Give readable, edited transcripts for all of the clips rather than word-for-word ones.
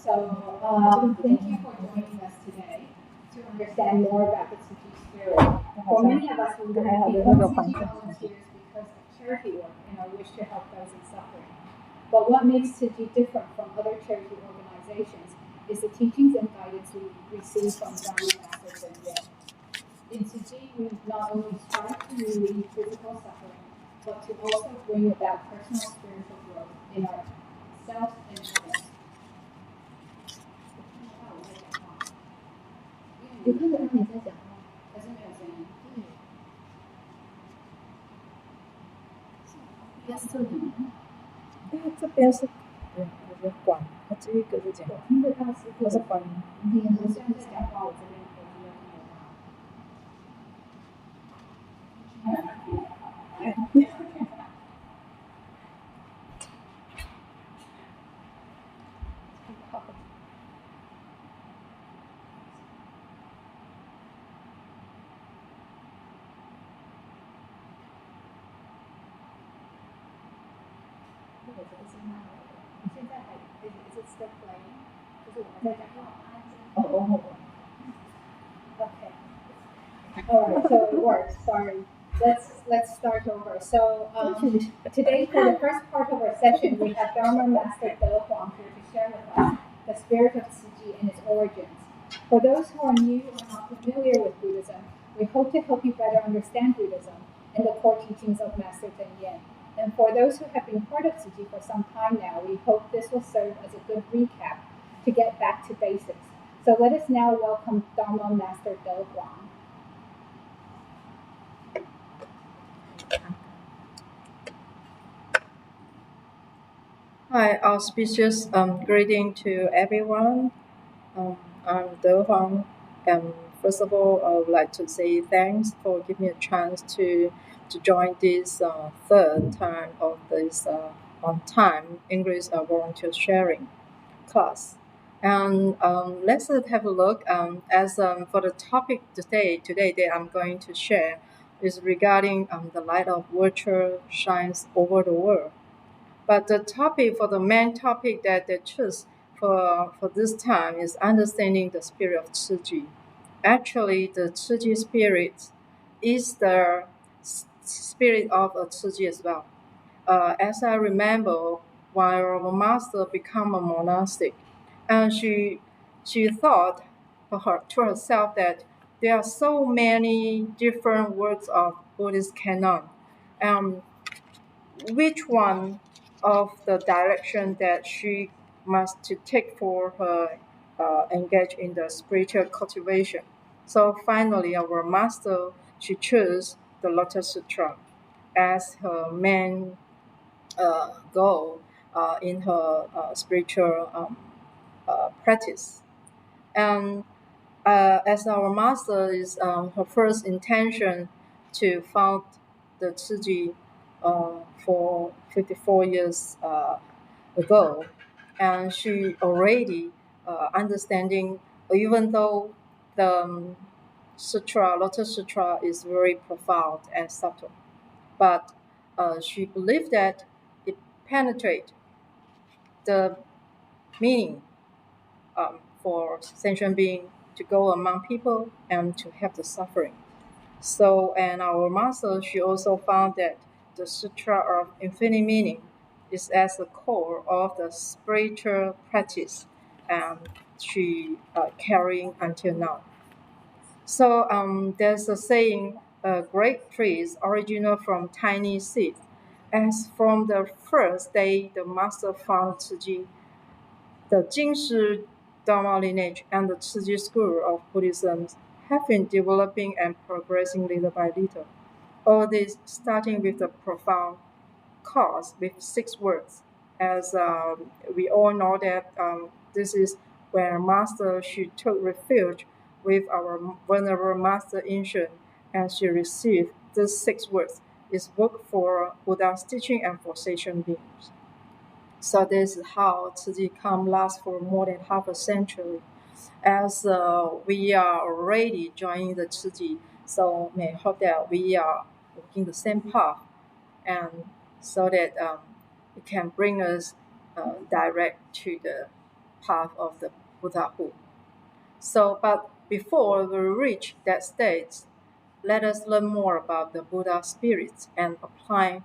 Thank you for joining us today to understand more about the Tzu Chi spirit. For many of us, we become Tzu Chi volunteers because of charity work and our wish to help those in suffering. But what makes Tzu Chi different from other charity organizations is the teachings and guidance we receive from Dharma Masters and Yen. In Tzu Chi, we not only strive to relieve physical suffering, but to also bring about personal spiritual growth in ourselves and others. 有看得到你在讲话，可是没有声音。对，要这里。这边是有管，它这一个是讲，听得到是它是关。我现在在讲话，我这边手机要听得到。你现在还is it still playing？ 就是我们在讲话。哦。Okay. All right, so it works. Sorry. Let's start over. So today, for the first part of our session, we have Dharma Master De Huang here to share with us the Spirit of Tzu Chi and its origins. For those who are new or not familiar with Buddhism, we hope to help you better understand Buddhism and the core teachings of Master Zhen Yen. And for those who have been part of Tzu Chi for some time now, we hope this will serve as a good recap to get back to basics. So let us now welcome Dharma Master De Huang. Hi, auspicious greeting to everyone. I'm De Huang, and first of all, I would like to say thanks for giving me a chance to join this third time of this on-time English volunteer sharing class. And let's have a look. For the topic today that I'm going to share is regarding the light of virtue shines over the world. But the main topic that they choose for this time is understanding the spirit of Tzu Chi. Actually, the Tzu Chi spirit is the spirit of Tzu Chi as well. As I remember, while our master became a monastic, and she thought to herself that there are so many different works of Buddhist canon, and which one of the direction that she must to take for her engage in the spiritual cultivation. So finally, our master, she chose the Lotus Sutra as her main goal in her spiritual practice. And as our master is her first intention to found the Tzu Chi for 54 years ago, and she already understanding, even though the Lotus Sutra is very profound and subtle, but she believed that it penetrates the meaning for sentient being to go among people and to help the suffering. So, and our master, she also found that the Sutra of Infinite Meaning is as the core of the spiritual practice, and she carrying until now. So there's a saying, a great trees original from tiny seeds. As from the first day the master found Tzu Chi, the Jingshi Dharma lineage and the Tzu Chi school of Buddhism have been developing and progressing little by little. All this starting with the profound cause with 6 words. As we all know that this is where Master she took refuge with our Venerable Master Ancient, and she received these 6 words. It's book for Buddha's teaching and for sentient beings. So this is how Tzu Chi come last for more than half a century. As we are already joining the Tzu Chi, so may hope that we are walking the same path, and so that it can bring us direct to the path of the Buddhahood. So, but before we reach that state, let us learn more about the Buddha spirit and apply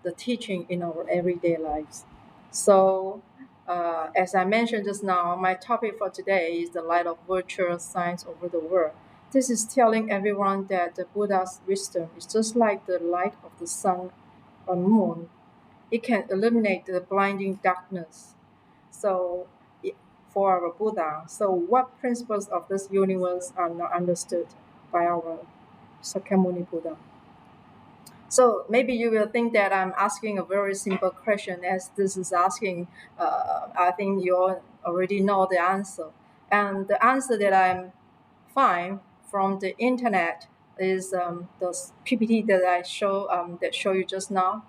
the teaching in our everyday lives. So, as I mentioned just now, my topic for today is the light of virtual signs over the world. This is telling everyone that the Buddha's wisdom is just like the light of the sun or moon. It can illuminate the blinding darkness. So, for our Buddha, so what principles of this universe are not understood by our Sakyamuni Buddha? So maybe you will think that I'm asking a very simple question, as this is asking, I think you all already know the answer. And the answer that I find from the internet is the PPT that I show you just now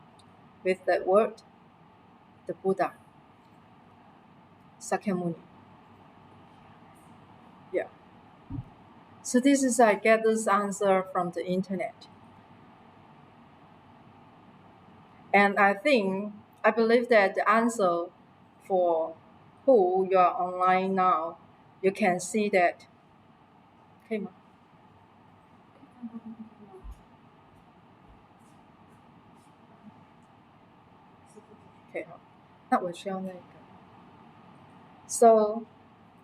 with that word, the Buddha, Sakyamuni. Yeah. So this is I get this answer from the internet. And I believe that the answer for who you are online now, you can see that. 可以吗？可以好，那我需要那个。So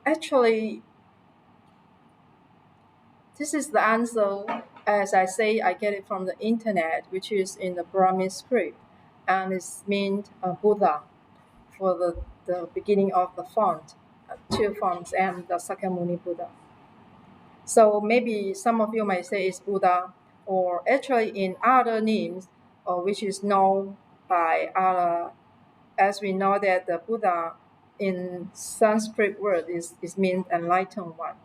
actually, this is the answer. As I say, I get it from the internet, which is in the Brahmi script, and it's meant Buddha for the beginning of the font, two fonts, and the Sakyamuni Buddha. So maybe some of you might say it's Buddha, or actually in other names, which is known by other, as we know that the Buddha in Sanskrit word is means enlightened one.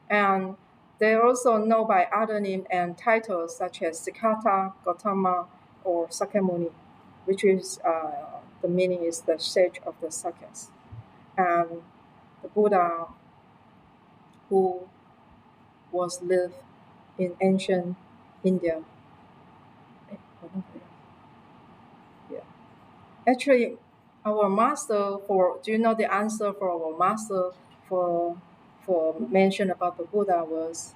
And they also know by other name and titles such as Siddhartha, Gautama, or Sakyamuni, which is the meaning is the sage of the Sakyas. And the Buddha who was lived in ancient India. Yeah. Actually, our master do you know the answer for our master for mention about the Buddha was?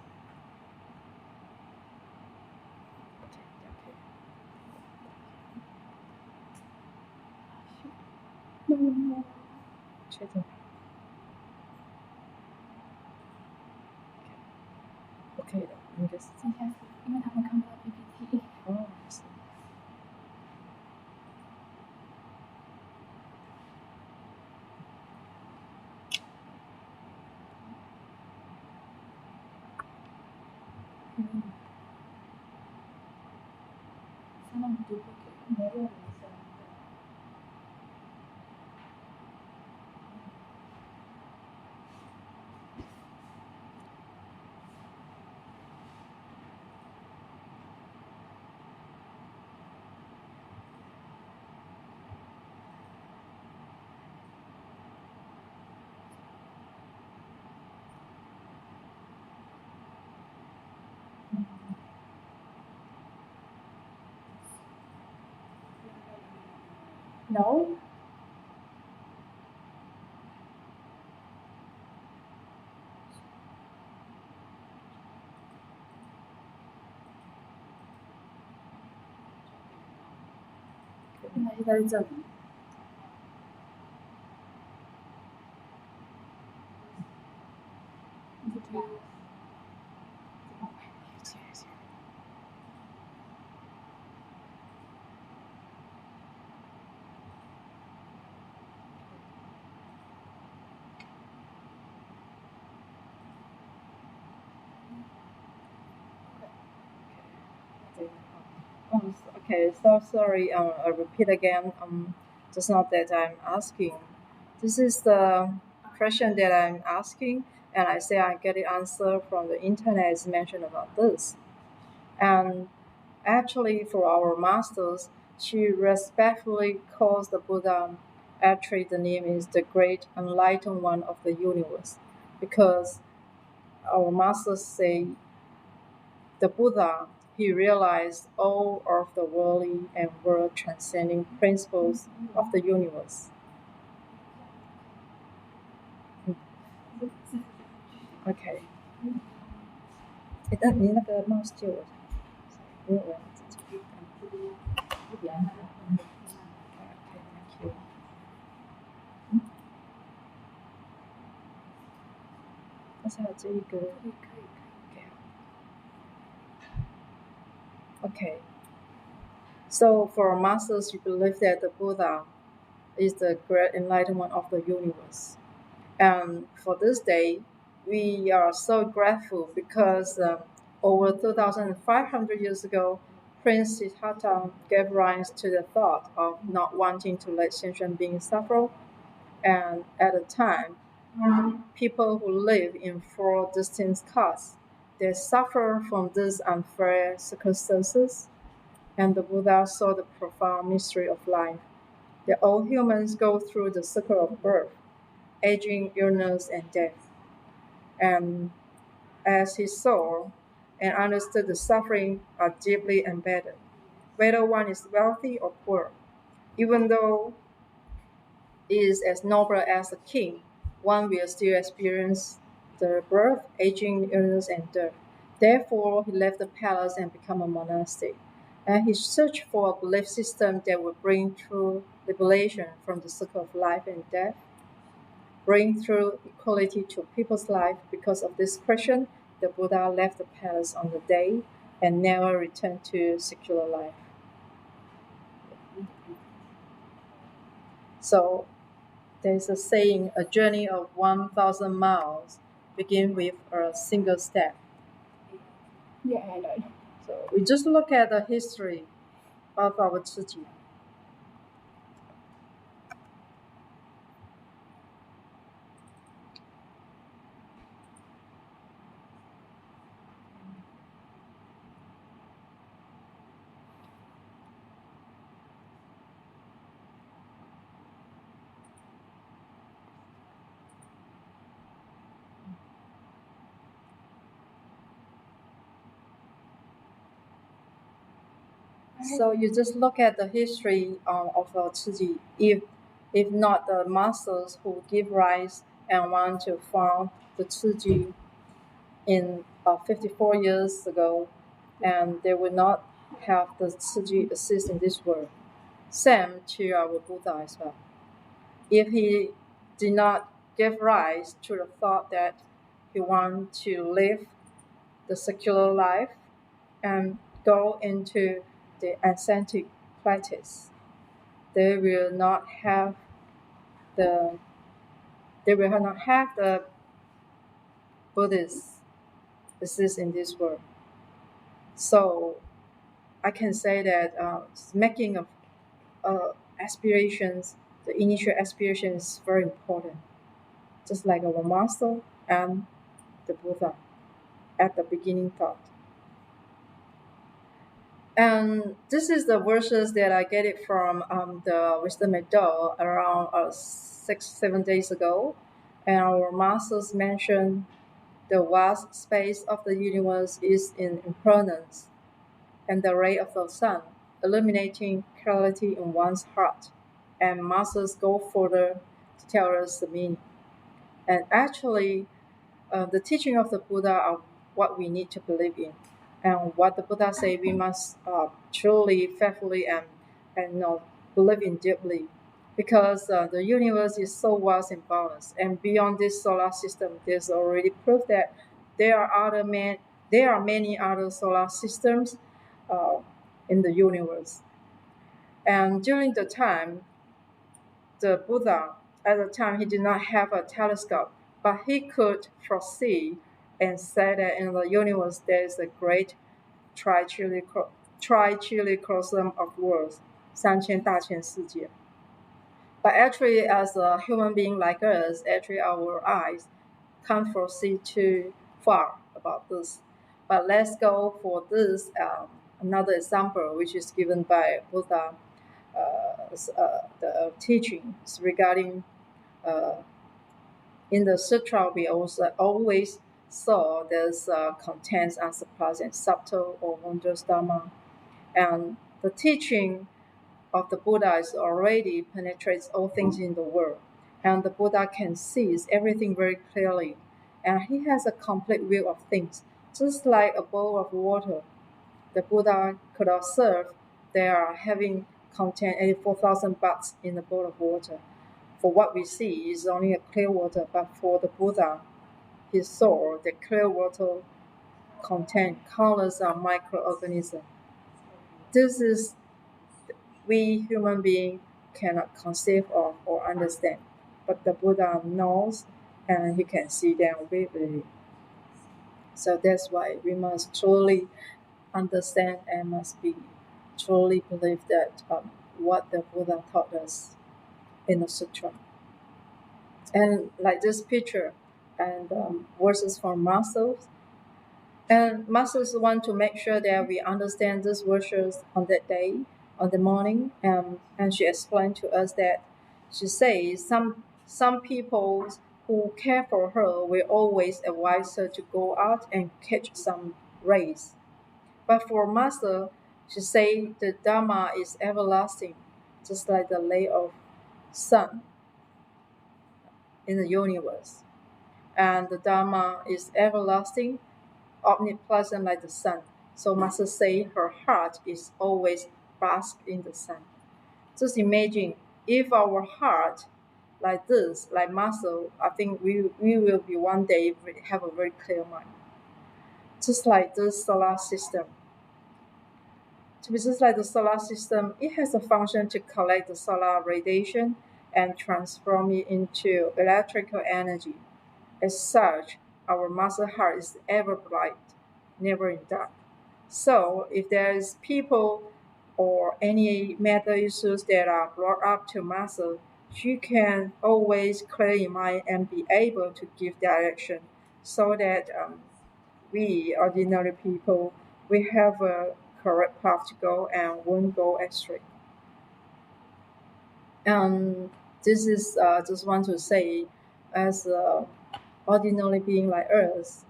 OK 的，应该是这样。剩下是因为他们看不到 PPT。哦，是。相当于读不给，没有人生。No. OK 应该是在这里。Okay, so sorry. I repeat again. Just not that I'm asking. This is the question that I'm asking, and I say I get the answer from the internet. Is mentioned about this, and actually for our masters, she respectfully calls the Buddha. Actually, the name is the Great Enlightened One of the universe, because our masters say the Buddha, he realized all of the worldly and world transcending principles of the universe. OK，你那个 mouse 借我，因为我要自己。Thank you。但是还有这一个。Okay. So for masters, you believe that the Buddha is the great enlightenment of the universe. And for this day, we are so grateful because over 2,500 years ago, Prince Siddhartha gave rise to the thought of not wanting to let sentient beings suffer. And at the time, people who live in four distinct castes, they suffer from these unfair circumstances. And the Buddha saw the profound mystery of life, that all humans go through the cycle of birth, aging, illness, and death. And as he saw and understood the suffering are deeply embedded, whether one is wealthy or poor, even though he is as noble as a king, one will still experience the birth, aging, illness, and death. Therefore, he left the palace and became a monastic. And he searched for a belief system that would bring true liberation from the circle of life and death, bring true equality to people's life. Because of this question, the Buddha left the palace on the day and never returned to secular life. So there's a saying, a journey of 1,000 miles begin with a single step. Yeah, I know. So we just look at the history of our Tzu Chi. So you just look at the history of our Tzu Chi. If not the masters who give rise and want to found the Tzu Chi in 54 years ago, and they would not have the Tzu Chi exist in this world. Same to our Buddha as well. If he did not give rise to the thought that he wanted to live the secular life and go into the ascetic practice, they will not have the Buddhists exist in this world. So I can say that making of aspirations, the initial aspiration is very important. Just like our master and the Buddha at the beginning thought. And this is the verses that I get it from the Wisdom Medal around 6-7 days ago. And our masters mentioned the vast space of the universe is in impermanence, and the ray of the sun illuminating clarity in one's heart. And masters go further to tell us the meaning. And actually, the teaching of the Buddha are what we need to believe in. And what the Buddha said, we must truly, faithfully, and believe in deeply. Because the universe is so vast and boundless. And beyond this solar system, there's already proof that there are many other solar systems in the universe. And during the time, the Buddha, at the time, he did not have a telescope, but he could foresee and say that in the universe there is a great trichiliocosm of worlds, 三千大千世界. But actually, as a human being like us, actually our eyes can't foresee too far about this. But let's go for this another example, which is given by Buddha. The teachings regarding in the sutra, we also always saw there's contains unsurpassed and subtle or wondrous dharma, and the teaching of the Buddha is already penetrates all things in the world. and the Buddha can see everything very clearly, and he has a complete view of things, just like a bowl of water. The Buddha could observe there are having contained 84,000 baths in a bowl of water. For what we see is only a clear water, but for the Buddha, he saw the clear water contained countless of microorganisms. This is we human beings cannot conceive of or understand, but the Buddha knows and he can see them vividly. So that's why we must truly understand and must be truly believe that what the Buddha taught us in the sutra. And like this picture and verses from Masters, and Masters want to make sure that we understand these verses on that day, on the morning, and she explained to us that she says some people who care for her will always advise her to go out and catch some rays. But for Master, she say the Dharma is everlasting, just like the light of sun in the universe. And the Dharma is everlasting, omnipresent like the sun. So Master say her heart is always basked in the sun. Just imagine if our heart like this, like Master, I think we will be one day have a very clear mind. Just like this solar system. To be just like the solar system, it has a function to collect the solar radiation and transform it into electrical energy. As such, our master heart is ever bright, never in dark. So if there is people or any matter issues that are brought up to master, she can always clear in mind and be able to give direction so that we ordinary people, we have a correct path to go and won't go astray. And this is just want to say, as ordinary being like us,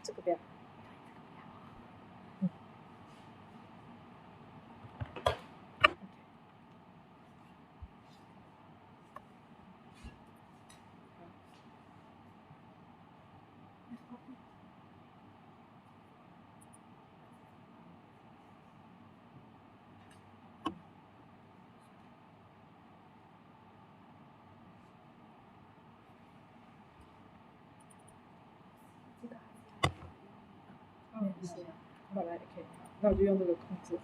这个不要。是啊，后来可以，那我就用这个控制。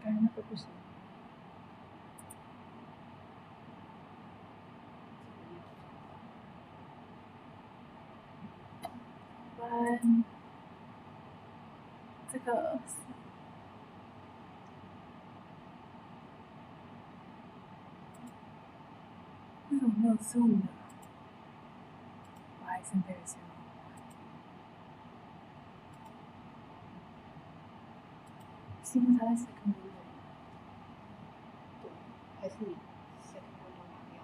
刚才那个不行。这个为什么没有zoom呢？我还是没有zoom。是因为它在 second window。对，还是你 second window 拿掉。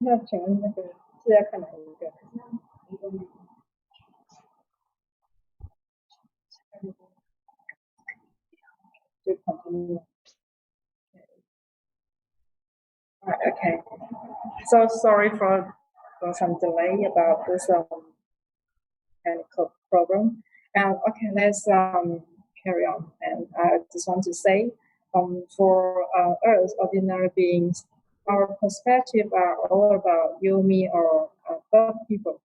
那请问那个是要看哪一个？就 continue. Right, okay. So sorry for some delay about this technical problem. And okay, let's carry on. And I just want to say, for us ordinary beings, our perspective are all about you, me, or other people.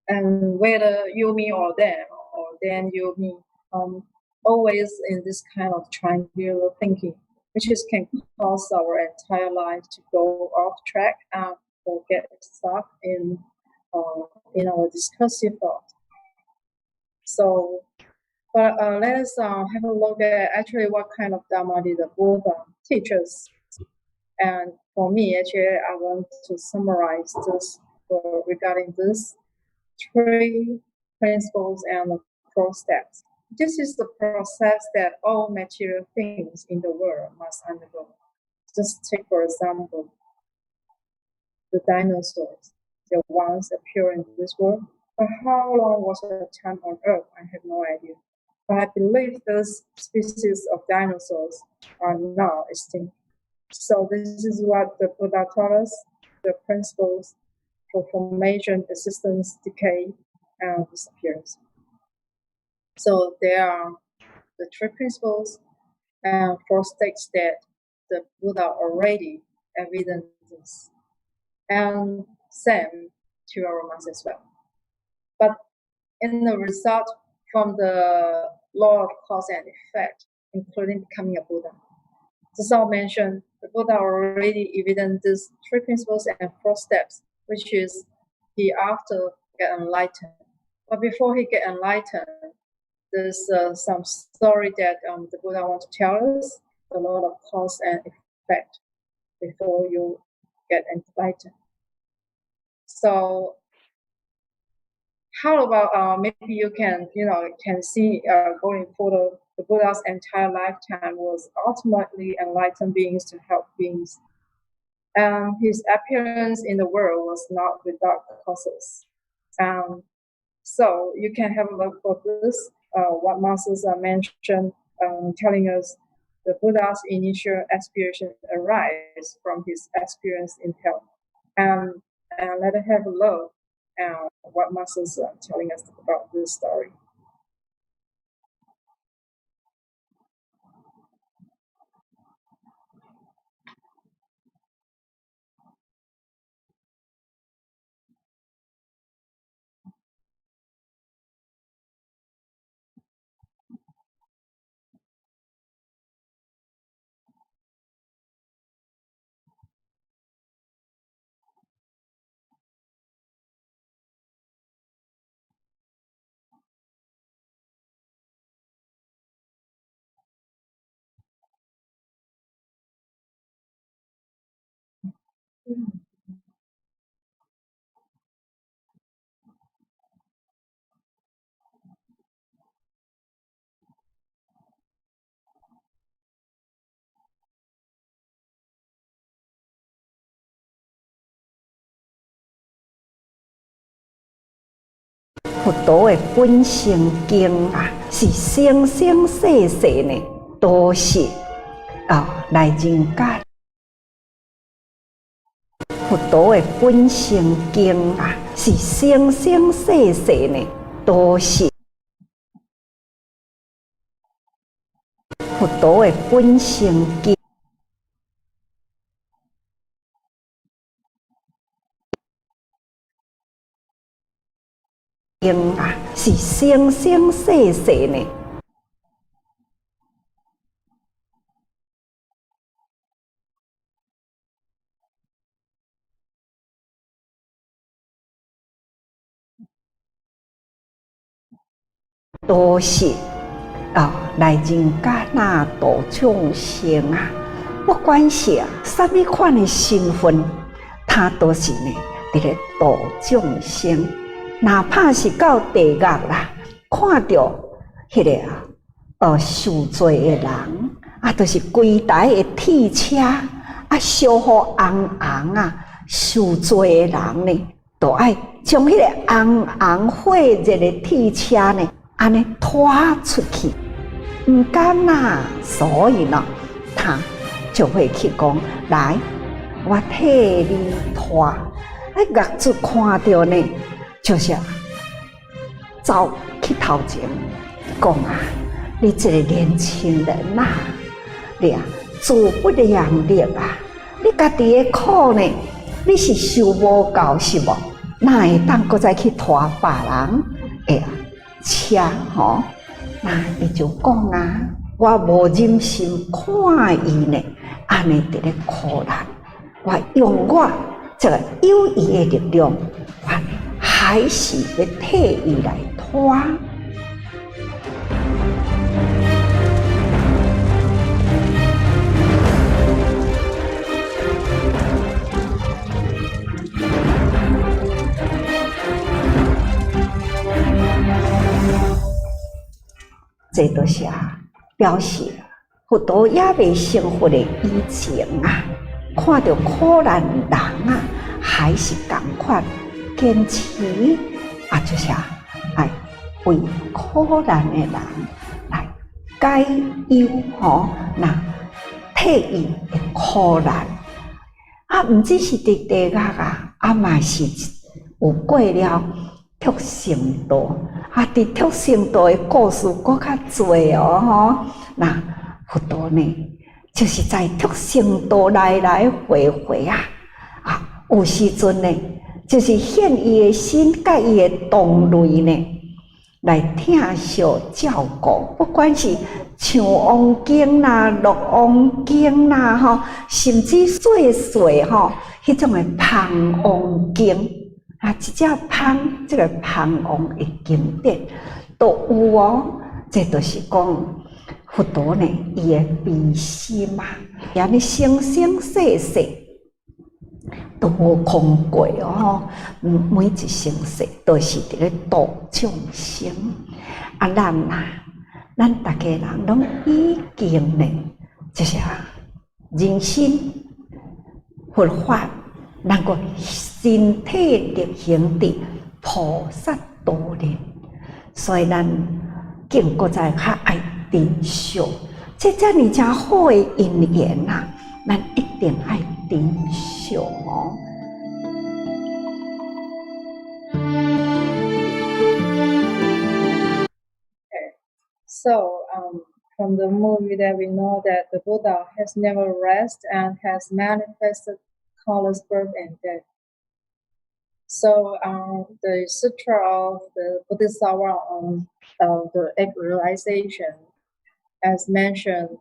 And whether you, me, or them, or then you, me, always in this kind of triangular thinking, which is can cause our entire life to go off track and or get stuck in our discursive thought. So, but let us have a look at actually what kind of Dharma did the Buddha teach us. And for me, actually, I want to summarize this regarding this 3 principles and 4 steps. This is the process that all material things in the world must undergo. Just take, for example, the dinosaurs. They once appeared in this world. But how long was their time on Earth? I have no idea. But I believe those species of dinosaurs are now extinct. So this is what the Buddha taught us, the principles for formation, existence, decay, and disappearance. So there are the 3 principles and 4 states that the Buddha already evidences, and same to our minds as well. But in the result from the law of cause and effect, including becoming a Buddha, as I mentioned, the Buddha already evidenced these 3 principles and 4 steps, which is he after get enlightened. But before he get enlightened, there's some story that the Buddha wants to tell us, the law of cause and effect, before you get enlightened. So how about maybe you can see going forward, the Buddha's entire lifetime was ultimately enlightened beings to help beings. And his appearance in the world was not without causes. So you can have a look for this, what masters are mentioned, telling us the Buddha's initial aspiration arises from his experience in hell. And let us have a look at what masters are telling us about this story. Mm. 佛陀的本性经啊，是生生世世呢，都是来人间。佛陀的本性经啊，是生生世世呢，都是佛陀的本性经。经啊，是生生世世呢，都是来人间度众生啊，不管是什么款的身份，他都是呢，伫咧度众生。哪怕是到地狱啦，看到迄个受罪的人啊，就是规台的铁车啊，烧乎红红啊，受罪的人呢，都爱将迄个红红火热的铁车呢，安尼拖出去，唔敢啦，所以呢，他就会去讲来，我替你拖。业主看到呢，就是走去头前讲啊，你这个年轻人呐，你啊自不量力啊，你家己的苦呢，你是受无够是无？哪会当搁再去拖别人的车吼？那伊就讲啊，我无忍心看伊呢，安尼伫咧苦难，我用我这个有意的力量，我还是要替伊来拖。这都是表示佛陀也未成佛的以前啊，看到苦难人啊，还是同款坚持就是来为苦难的人来解忧那替伊的苦难唔只是伫地狱嘛是有过了畜生道伫畜生道的故事搁较侪那佛陀呢，就是在畜生道来来回回有时阵呢，就是现伊的身甲伊的同类呢，来听受照顾，不管是唱王经啦、录王经啦，甚至细迄种的旁王经一只旁这个旁王的经典都有这就是讲佛陀呢，伊的悲心安尼生生世世都无空过每一生世都是伫咧度众生咱大家人拢已经呢，就是人生佛法能够身体力行的菩萨道呢，所以咱更搁再较爱珍惜，这遮尔真好的因缘咱一定爱珍惜So, from the movie that we know that the Buddha has never rested and has manifested countless birth and death. So, the sutra of the Bodhisattva on the egg realization, as mentioned,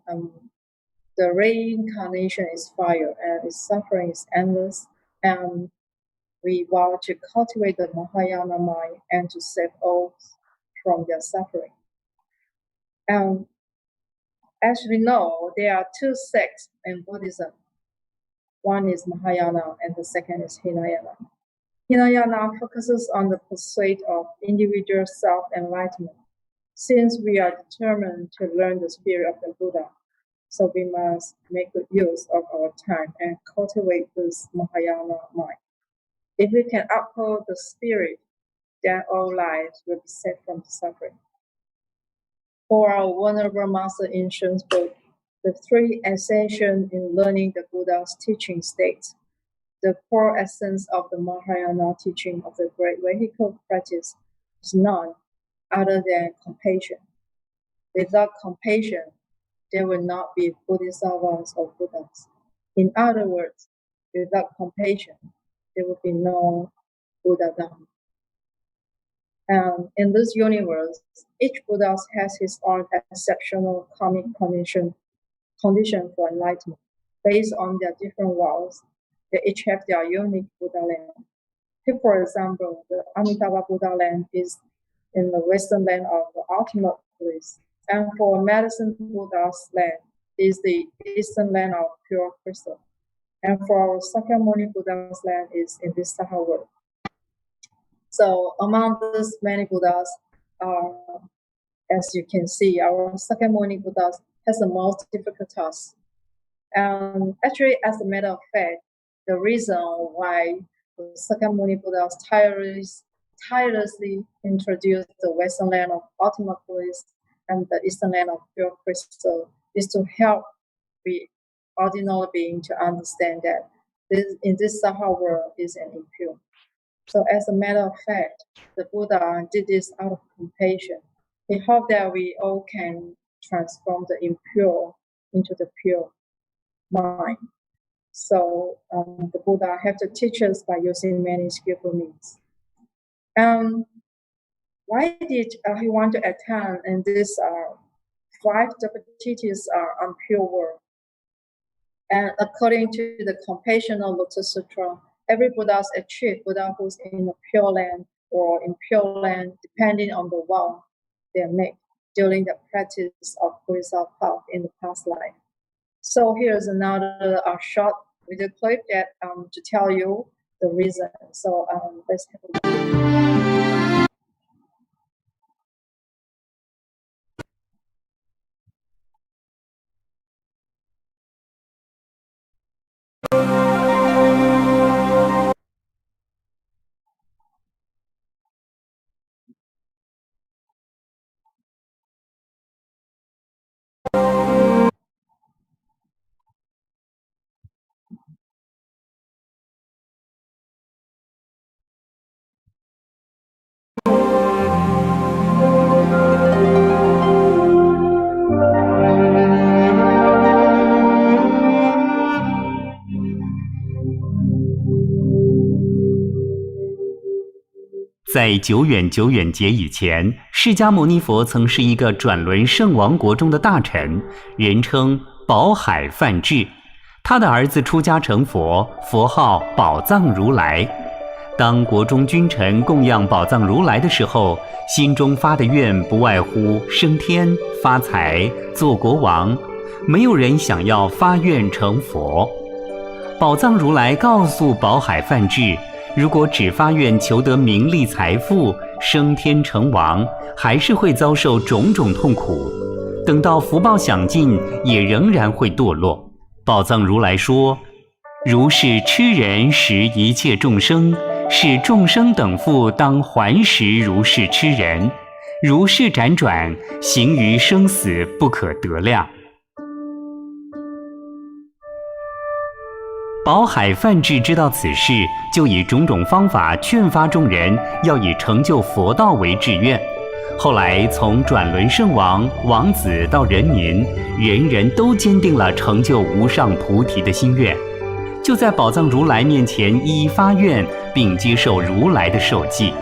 the reincarnation is fire and its suffering is endless, and we vow to cultivate the Mahayana mind and to save all from their suffering. And as we know, there are two sects in Buddhism. One is Mahayana and the second is Hinayana. Hinayana focuses on the pursuit of individual self-enlightenment. Since we are determined to learn the spirit of the Buddha, so we must make good use of our time and cultivate this Mahayana mind. If we can uphold the spirit, then all lives will be saved from suffering. For our Venerable Master in Shen's book, the three essentials in learning the Buddha's teaching states, the core essence of the Mahayana teaching of the Great Vehicle practice is none other than compassion. Without compassion, there will not be Bodhisattvas or Buddhas. In other words, without compassion, there will be no Buddha-dhamma. And in this universe, each Buddha has his own exceptional karmic condition for enlightenment. Based on their different worlds, they each have their unique Buddha land. Take, for example, the Amitabha Buddha land is in the western land of the ultimate bliss. And for Medicine Buddha's land is the eastern land of pure crystal. And for our Sakyamuni Buddha's land is in this Saha world. So among these many Buddhas, as you can see, our Sakyamuni Buddha has the most difficult task. Actually, as a matter of fact, the reason why the Sakyamuni Buddha tirelessly introduced the Western land of ultimate bliss and the Eastern land of pure crystal is to help the ordinary being to understand that in this Saha world is an impure. So as a matter of fact, the Buddha did this out of compassion. He hoped that we all can transform the impure into the pure mind. So the Buddha had to teach us by using many skillful means. Why did he want to attain in this 5 deputies on pure world? And according to the compassion of Lotus Sutra, every Buddha achieved Buddhahood in a pure land or impure land, depending on the vow they make during the practice of Buddhist path in the past life. So here's another short video clip that to tell you the reason. So let's have a look.在久远久远劫以前，释迦牟尼佛曾是一个转轮圣王国中的大臣，人称宝海梵志。他的儿子出家成佛，佛号宝藏如来。当国中君臣供养宝藏如来的时候，心中发的愿不外乎升天、发财、做国王，没有人想要发愿成佛。宝藏如来告诉宝海梵志，如果只发愿求得名利财富，升天成王，还是会遭受种种痛苦，等到福报享尽，也仍然会堕落。宝藏如来说，如是痴人识一切众生，是众生等父当还识如是痴人，如是辗转，行于生死不可得量。宝海梵志知道此事，就以种种方法劝发众人要以成就佛道为志愿。后来从转轮圣王、王子到人民，人人都坚定了成就无上菩提的心愿，就在宝藏如来面前一一发愿，并接受如来的授记。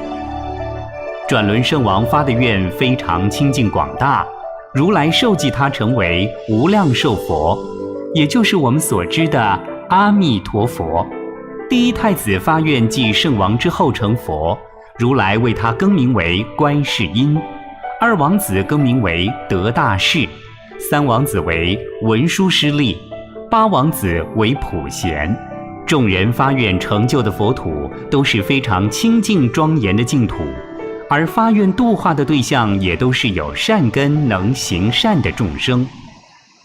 转轮圣王发的愿非常清净广大，如来授记他成为无量寿佛，也就是我们所知的阿弥陀佛。第一太子发愿继圣王之后成佛，如来为他更名为观世音。二王子更名为得大士，三王子为文殊师利，八王子为普贤。众人发愿成就的佛土都是非常清净庄严的净土，而发愿度化的对象也都是有善根能行善的众生。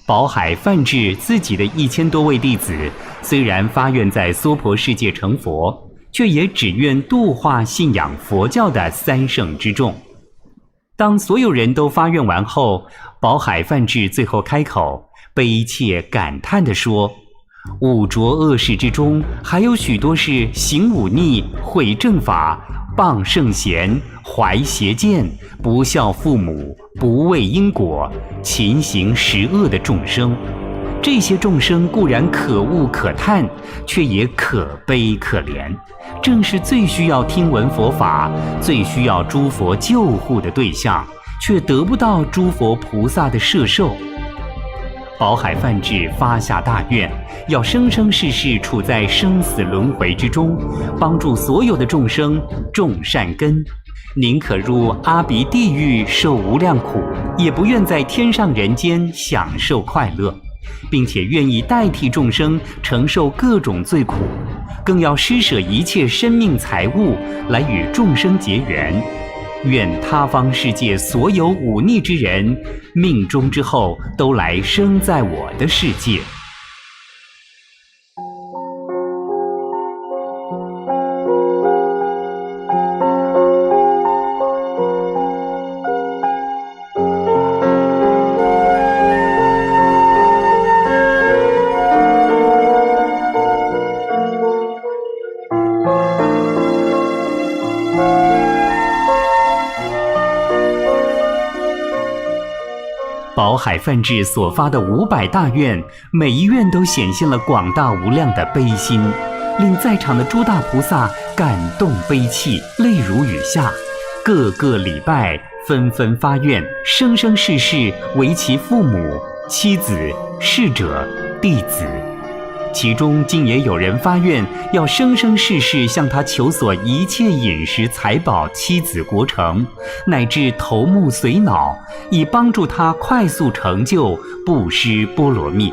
宝海梵志自己的1000多位弟子，虽然发愿在娑婆世界成佛，却也只愿度化信仰佛教的三圣之众。当所有人都发愿完后，宝海梵志最后开口，悲切感叹地说：五浊恶世之中，还有许多是行忤逆、毁正法、谤圣贤、怀邪见、不孝父母、不畏因果、勤行十恶的众生。这些众生固然可恶可叹，却也可悲可怜，正是最需要听闻佛法、最需要诸佛救护的对象，却得不到诸佛菩萨的摄受。宝海梵志发下大愿，要生生世世处在生死轮回之中，帮助所有的众生种善根，宁可入阿鼻地狱受无量苦，也不愿在天上人间享受快乐，并且愿意代替众生承受各种罪苦，更要施舍一切生命财物来与众生结缘。愿他方世界所有忤逆之人，命终之后都来生在我的世界。宝海梵志所发的500大愿，每一愿都显现了广大无量的悲心，令在场的诸大菩萨感动悲泣，泪如雨下，个个礼拜，纷纷发愿，生生世世为其父母、妻子、侍者、弟子。其中竟也有人发愿，要生生世世向他求索一切饮食财宝、妻子国城，乃至头目髓脑，以帮助他快速成就布施波罗蜜。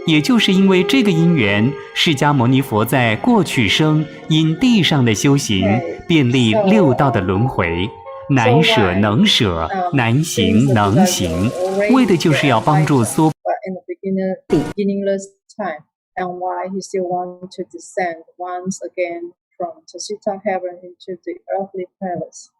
也就是因为这个因缘，释迦牟尼佛在过去生因地上的修行，便历6道的轮回，难舍能舍，难行能行，为的就是要帮助娑。And why he still wants to descend once again from Tasita heaven into the earthly palace.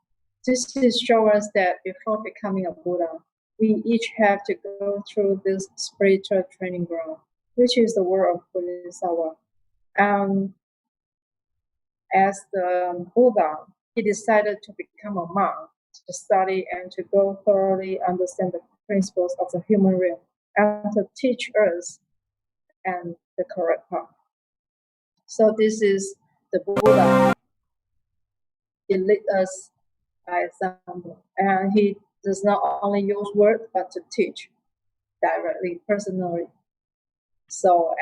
This is show us that before becoming a Buddha, we each have to go through this spiritual training ground, which is the world of Bodhisattva. As the Buddha, he decided to become a monk, to study and to go thoroughly understand the principles of the human realm, and to teach us and the correct path. So this is the Buddha. He leads us by example, and he does not only use words but to teach directly, personally. So,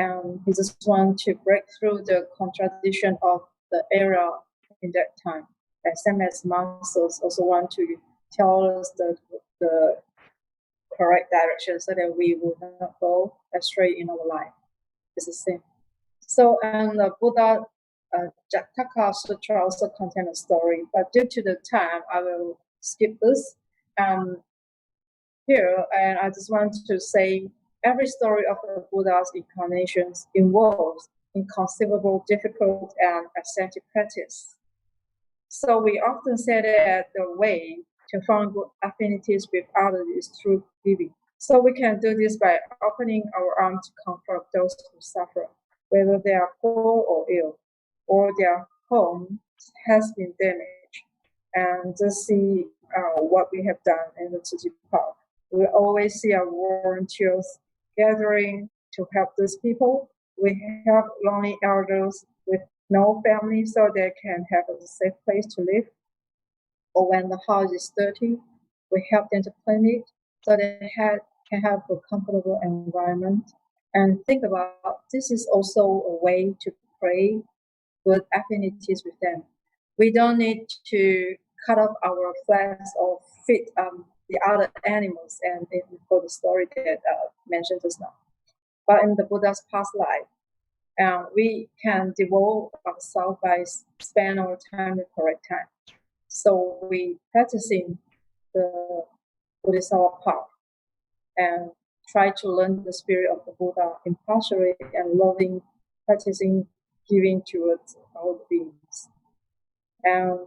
he just wants to break through the contradiction of the era in that time. And same as masters also want to tell us the correct direction so that we will not go astray in our life. It's the same. So, and the Buddha Jataka Sutra also contains a story, but due to the time, I will skip this. Here, and I just want to say, every story of the Buddha's incarnations involves inconceivable, difficult, and ascetic practice. So we often say that the way to find good affinities with others is through giving. So we can do this by opening our arms to comfort those who suffer, whether they are poor or ill, or their home has been damaged. And just see what we have done in the Tzu Chi Park. We always see our volunteers gathering to help these people. We help lonely elders with no family so they can have a safe place to live. Or when the house is dirty, we help them to clean it so they can have a comfortable environment. And think about this is also a way to pray good affinities with them. We don't need to cut off our flesh or feed the other animals, and for the story that mentioned just now. But in the Buddha's past life, we can devote ourselves by spend our time the correct time. So we practicing the Bodhisattva path and try to learn the spirit of the Buddha impartially and loving, practicing giving towards all beings. And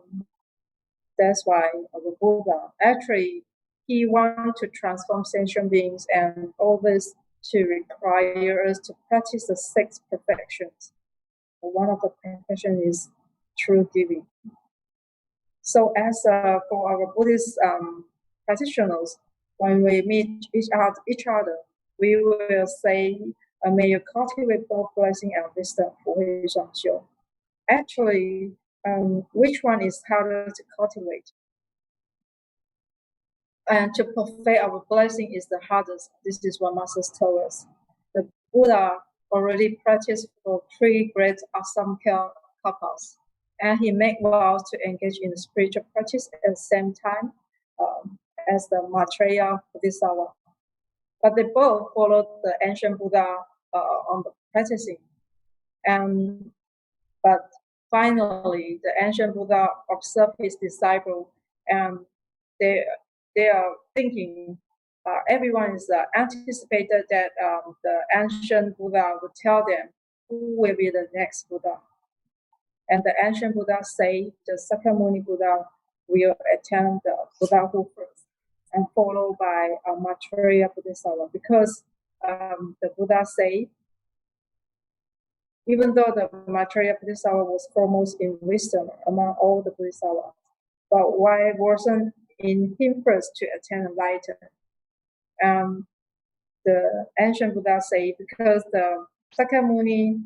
that's why the Buddha actually he wants to transform sentient beings and all this to require us to practice the 6 perfections. One of the perfections is true giving. So as for our Buddhist practitioners, when we meet each other, we will say, may you cultivate both blessing and wisdom for his show. Actually, which one is harder to cultivate? And to perfect our blessing is the hardest. This is what Masters told us. The Buddha already practiced for 3 great Asamkhya kapas, and he made vows to engage in spiritual practice at the same time as the Maitreya Bodhisattva. But they both followed the ancient Buddha on the practicing. But finally, the ancient Buddha observed his disciple, and they are thinking, everyone is anticipated that the ancient Buddha would tell them who will be the next Buddha. And the ancient Buddha say the Sakyamuni Buddha will attend the Buddhahood first, and followed by Maitreya Bodhisattva, because the Buddha say, even though the Maitreya Bodhisattva was foremost in wisdom among all the Bodhisattvas, But why wasn't in him first to attain enlightenment? The ancient Buddha say because the Sakyamuni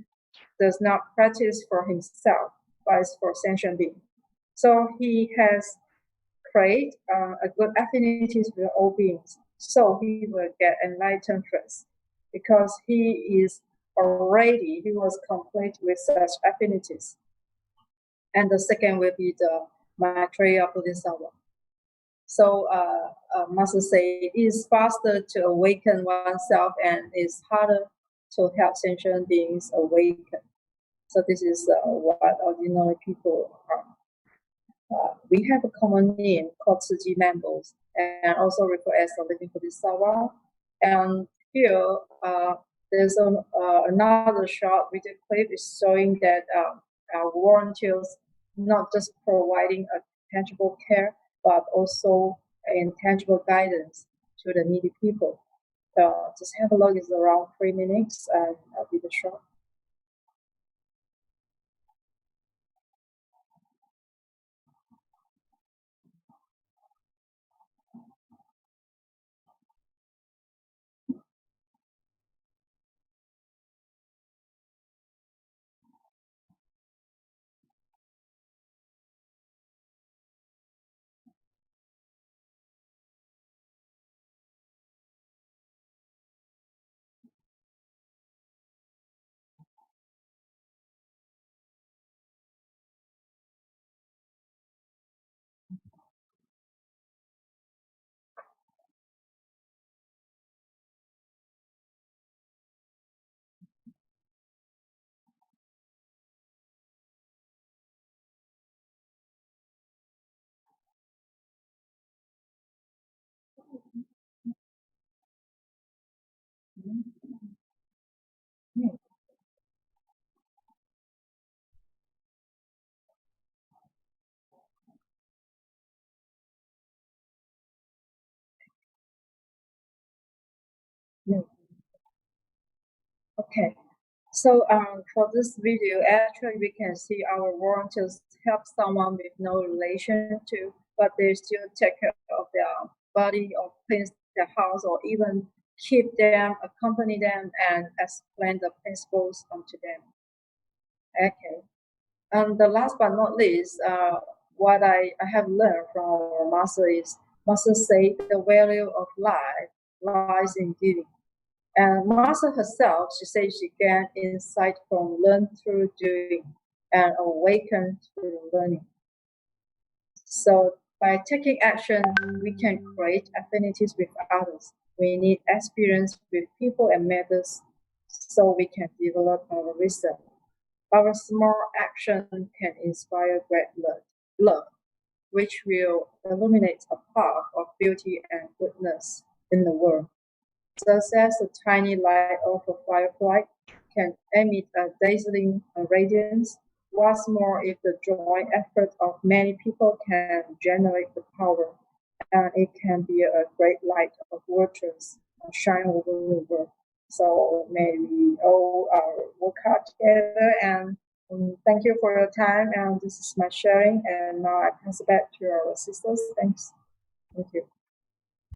does not practice for himself, but for sentient being. So he has create a good affinities with all beings. So he will get enlightened first, because he was complete with such affinities. And the second will be the Maitreya Bodhisattva. So Master say it is faster to awaken oneself and it's harder to help sentient beings awaken. So this is what ordinary people are. We have a common name called Tzu Chi members, and also referred as the living Bodhisattva. And here, there's another short video clip is showing that our volunteers not just providing a tangible care, but also intangible guidance to the needy people. Just have a look. It's around 3 minutes, and I'll be the short. Yeah. Okay. So for this video, actually we can see our volunteers help someone with no relation to, but they still take care of their body or clean their house or even keep them, accompany them, and explain the principles to them. Okay. And the last but not least, what I have learned from our master is, master say the value of life lies in giving. And Master herself, she says she gained insight from learn through doing and awaken through learning. So by taking action, we can create affinities with others. We need experience with people and matters so we can develop our wisdom. Our small action can inspire great love, which will illuminate a path of beauty and goodness in the world. Just as a tiny light of a firefly can emit a dazzling radiance, what's more if the joint effort of many people can generate the power, and it can be a great light of virtues shine over the world. So may we all work hard together, and thank you for your time, and this is my sharing, and now I pass it back to our sisters. Thanks. Thank you.